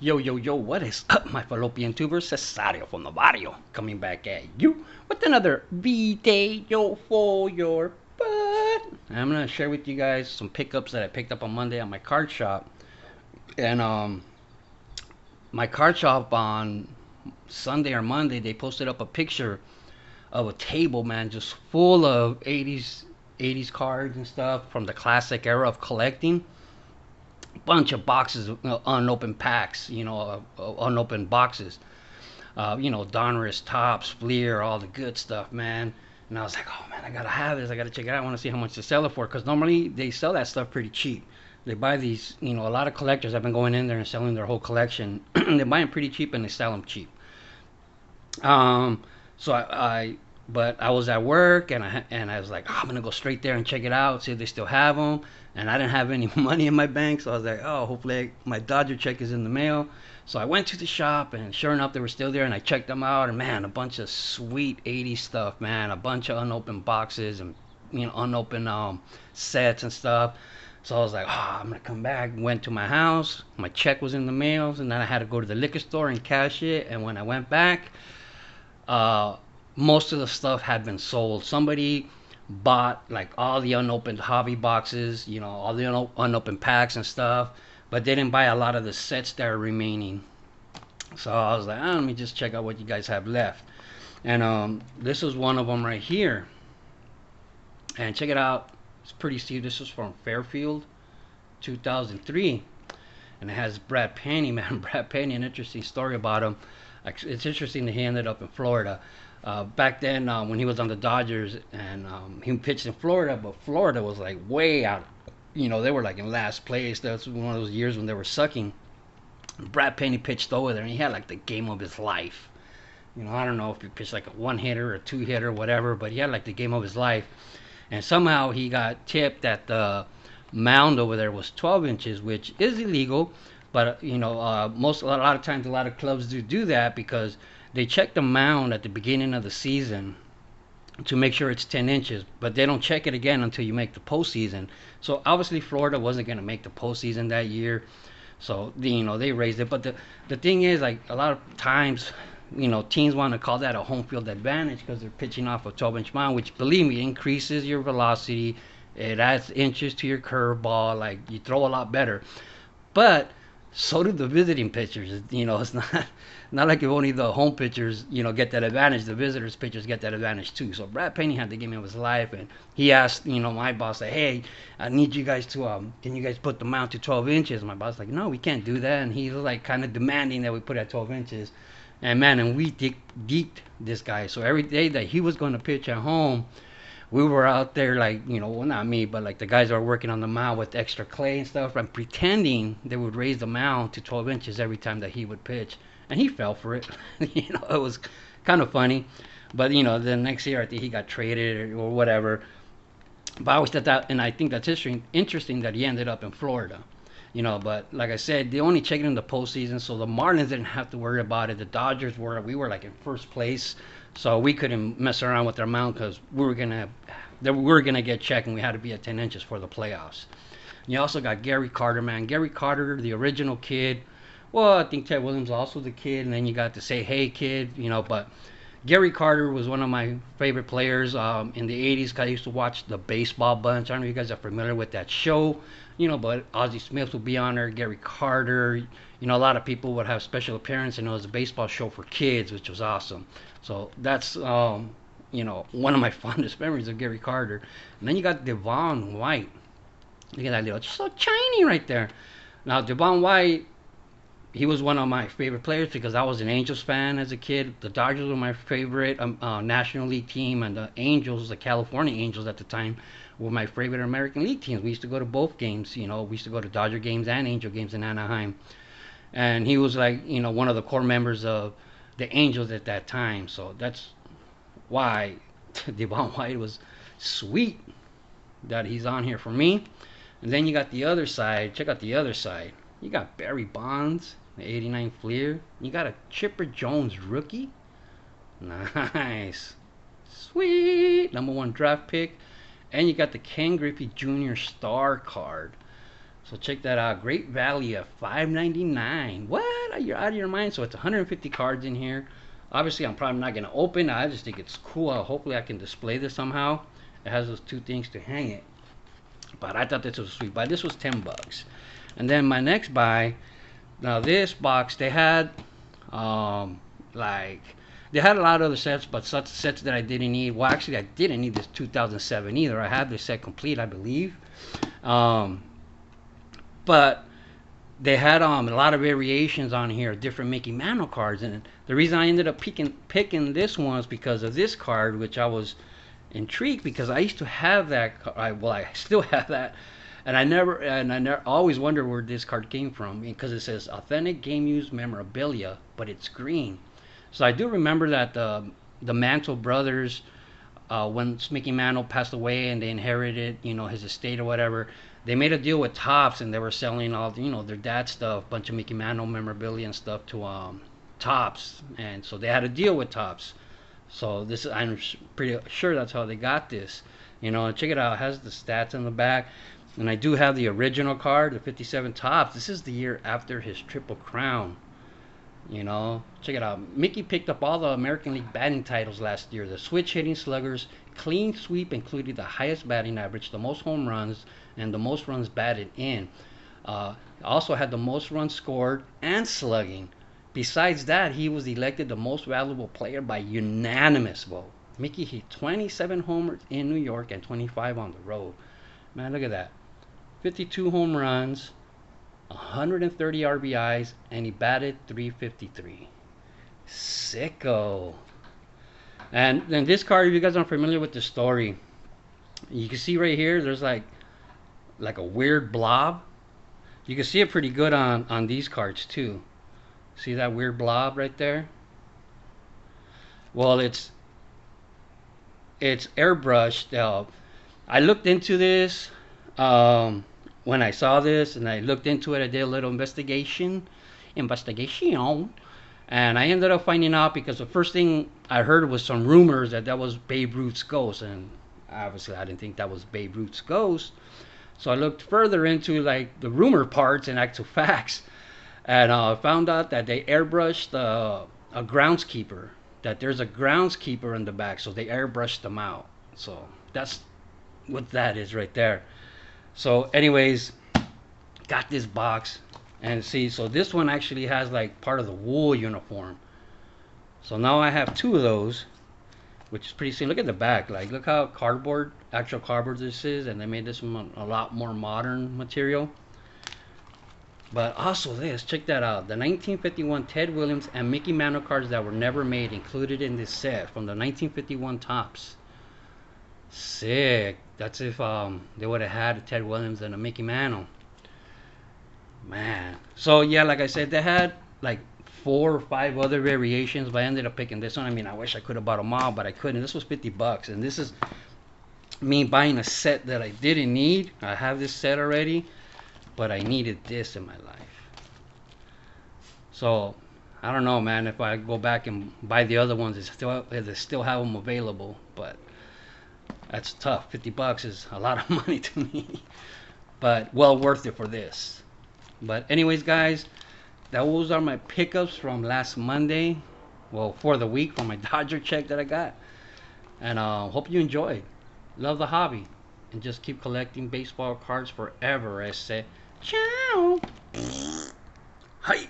Yo, yo, yo, what is up, my fallopian tubers? Cesario from the barrio coming back at you with another video for your butt. I'm going to share with you guys some pickups that I picked up on Monday at my card shop. And my card shop on Sunday or Monday, they posted up a picture of a table, man, just full of 80s cards and stuff from the classic era of collecting. Bunch of boxes, unopened packs, unopened boxes. Donruss, Topps, Fleer, all the good stuff, man. And I was like, oh man, I gotta have this. I gotta check it out. I want to see how much they sell it for, because normally they sell that stuff pretty cheap. They buy these, a lot of collectors have been going in there and selling their whole collection. They buy them pretty cheap and they sell them cheap. Um, but I was at work and I was like, oh, I'm gonna go straight there and check it out, see if they still have them. And I didn't have any money in my bank, so I was like, oh, hopefully my Dodger check is in the mail. So I went to the shop, and sure enough, they were still there. And I checked them out, and man, a bunch of sweet '80s stuff, man, a bunch of unopened boxes and unopened sets and stuff. So I was like, oh, I'm gonna come back. Went to my house, my check was in the mail, and then I had to go to the liquor store and cash it. And when I went back, uh, most of the stuff had been sold. Somebody bought like all the unopened hobby boxes, all the unopened packs and stuff, but they didn't buy a lot of the sets that are remaining. So I was like, let me just check out what you guys have left. And this is one of them right here. And check it out. It's pretty steep. This is from Fairfield, 2003. And it has Brad Penny, man. Brad Penny, an interesting story about him. It's interesting that he ended up in Florida. Back then, when he was on the Dodgers, and he pitched in Florida, but Florida was like way out. They were like in last place. That's one of those years when they were sucking. Brad Penny pitched over there, and he had like the game of his life. I don't know if he pitched like a one hitter or two hitter, whatever, but he had like the game of his life. And somehow he got tipped that the mound over there was 12 inches, which is illegal. But a lot of times, a lot of clubs do that because they check the mound at the beginning of the season to make sure it's 10 inches, but they don't check it again until you make the postseason. So obviously, Florida wasn't going to make the postseason that year, so they raised it. But the thing is, like a lot of times, teams want to call that a home field advantage because they're pitching off a 12-inch mound, which believe me increases your velocity. It adds inches to your curveball. Like you throw a lot better. But so do the visiting pitchers. It's not like if only the home pitchers, get that advantage. The visitors pitchers get that advantage too. So Brad Penny had the game of his life, and he asked, my boss, like, hey, I need you guys to, can you guys put the mount to 12 inches? My boss like, no, we can't do that, and he's like kind of demanding that we put it at 12 inches. And man, and we deeped this guy. So every day that he was going to pitch at home, we were out there like, well, not me, but like the guys that were working on the mound with extra clay and stuff, and pretending they would raise the mound to 12 inches every time that he would pitch. And he fell for it. It was kind of funny. But, the next year I think he got traded or whatever. But I always thought that, and I think that's interesting that he ended up in Florida. But like I said, they only checked in the postseason, so the Marlins didn't have to worry about it. The Dodgers we were like in first place, so we couldn't mess around with their mound because we were gonna get checked, and we had to be at 10 inches for the playoffs. And you also got Gary Carter, man. Gary Carter, the original kid. Well, I think Ted Williams also the kid, and then you got to say, hey kid, but Gary Carter was one of my favorite players in the 80s. I used to watch the Baseball Bunch. I don't know if you guys are familiar with that show, but Ozzie Smith would be on there, Gary Carter. A lot of people would have special appearance, and it was a baseball show for kids, which was awesome. So that's, one of my fondest memories of Gary Carter. And then you got Devon White. Look at that little, just so shiny right there. Now, Devon White, he was one of my favorite players because I was an Angels fan as a kid. The Dodgers were my favorite National League team, and the Angels, the California Angels at the time, were my favorite American League teams. We used to go to both games. We used to go to Dodger games and Angel games in Anaheim. And he was like, one of the core members of the Angels at that time. So that's why Devon White was sweet that he's on here for me. And then you got the other side. Check out the other side. You got Barry Bonds, the 89 Fleer. You got a Chipper Jones rookie. Nice. Sweet. Number one draft pick. And you got the Ken Griffey Jr. star card. So check that out. Great value of $5.99. What? You're out of your mind. So it's 150 cards in here. Obviously, I'm probably not gonna open it. I just think it's cool. Hopefully, I can display this somehow. It has those two things to hang it. But I thought this was a sweet buy. This was 10 bucks. And then my next buy. Now this box they had, like they had a lot of other sets, but such sets that I didn't need. Well, actually, I didn't need this 2007 either. I had this set complete, I believe. But they had a lot of variations on here, different Mickey Mantle cards, and the reason I ended up picking this one is because of this card, which I was intrigued because I used to have that. I still have that, and I never always wonder where this card came from because it says authentic game use memorabilia, but it's green. So I do remember that the Mantle brothers, when Mickey Mantle passed away and they inherited, his estate or whatever, they made a deal with Topps and they were selling all, their dad stuff, bunch of Mickey Mantle memorabilia and stuff to Topps, and so they had a deal with Topps. So this, I'm pretty sure that's how they got this. Check it out. It has the stats in the back, and I do have the original card, the 57 Topps. This is the year after his Triple Crown. Check it out. Mickey picked up all the American League batting titles last year. The switch hitting sluggers, clean sweep included the highest batting average, the most home runs, and the most runs batted in. Also had the most runs scored and slugging. Besides that, he was elected the most valuable player by unanimous vote. Mickey hit 27 homers in New York and 25 on the road. Man, look at that. 52 home runs, 130 RBIs, and he batted .353. Sicko. And then this card, if you guys aren't familiar with the story, you can see right here, there's like a weird blob. You can see it pretty good on these cards too. See that weird blob right there? Well, it's airbrushed. I looked into this when I saw this, and I looked into it. I did a little investigation, and I ended up finding out because the first thing I heard was some rumors that was Babe Ruth's ghost, and obviously I didn't think that was Babe Ruth's ghost. So I looked further into like the rumor parts and actual facts, and found out that they airbrushed a groundskeeper. That there's a groundskeeper in the back, so they airbrushed them out. So that's what that is right there. So, anyways, got this box, and see, so this one actually has like part of the wool uniform. So now I have two of those, which is pretty similar. Look at the back, like look how actual cardboard this is, and they made this one a lot more modern material. But also this, check that out. The 1951 Ted Williams and Mickey Mantle cards that were never made included in this set from the 1951 Topps. Sick. That's if they would have had a Ted Williams and a Mickey Mantle. Man. So yeah, like I said, they had like 4 or 5 other variations, but I ended up picking this one. I mean, I wish I could have bought them all, but I couldn't. This was 50 bucks, and this is me buying a set that I didn't need. I have this set already, but I needed this in my life. So I don't know, man, if I go back and buy the other ones, they still have them available, but that's tough. 50 bucks is a lot of money to me, but well worth it for this. But anyways, guys, those are my pickups from last Monday, well, for the week, from my Dodger check that I got. And hope you enjoyed. Love the hobby, and just keep collecting baseball cards forever. I say ciao. Hi.